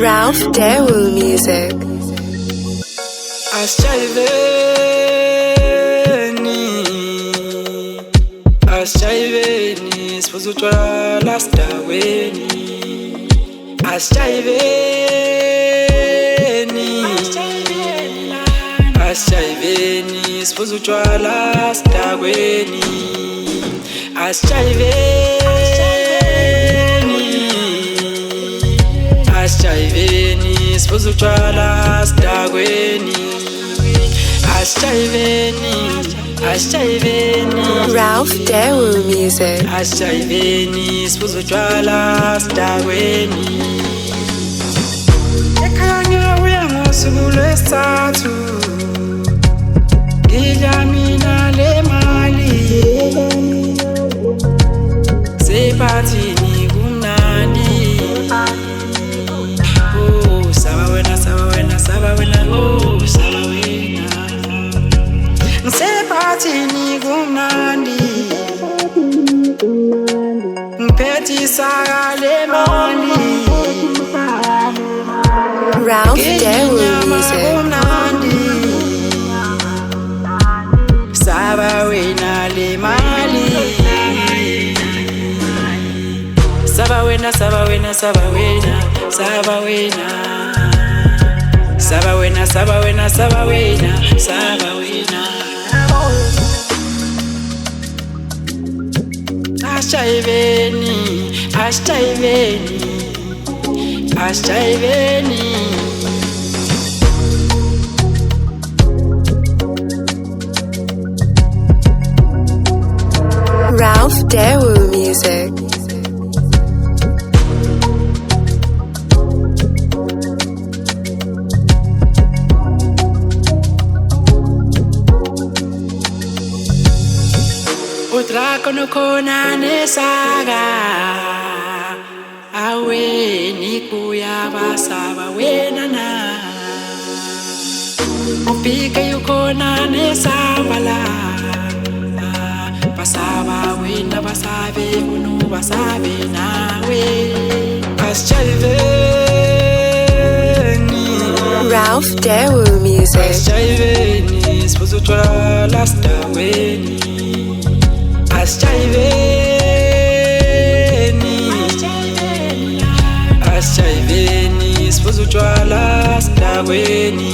Ralph Daewoo Music. Asijayiveni sifuza utshwala sidaweni. Asijayiveni sifuza utshwala sidaweni. Asijayiveni sifuza utshwala sidaweni. Asijayiveni Ralph Daewoo Music. Asijayiveni sifuza utshwala sidaweni. Ekhaya uya ngosuku lwesithathu, ngidla mina le mali. Sephathini kumnandi. Oh saba wena, saba wena, saba wena, oh saba wena. Sephathini kumnandi. Ngiphetisa le mali. Ralph Daewoo Music. Saba wena le mali. Saba wena, saba wena, saba wena, saba wena. Saba wena, saba wena, saba wena, saba wena. Asijayiveni, asijayiveni, asijayiveni. Ralph Daewoo Music. Utrako nukhona nesaka. Aweni kuya basaba wena na. Upike yukhona nesabala. Basaba wena basabe unu basabe nawe. Asijayiveni Ralph Daewoo Music. Asijayiveni sifuza utshwala sidaweni. Asijayiveni sifuza utshwala sidaweni.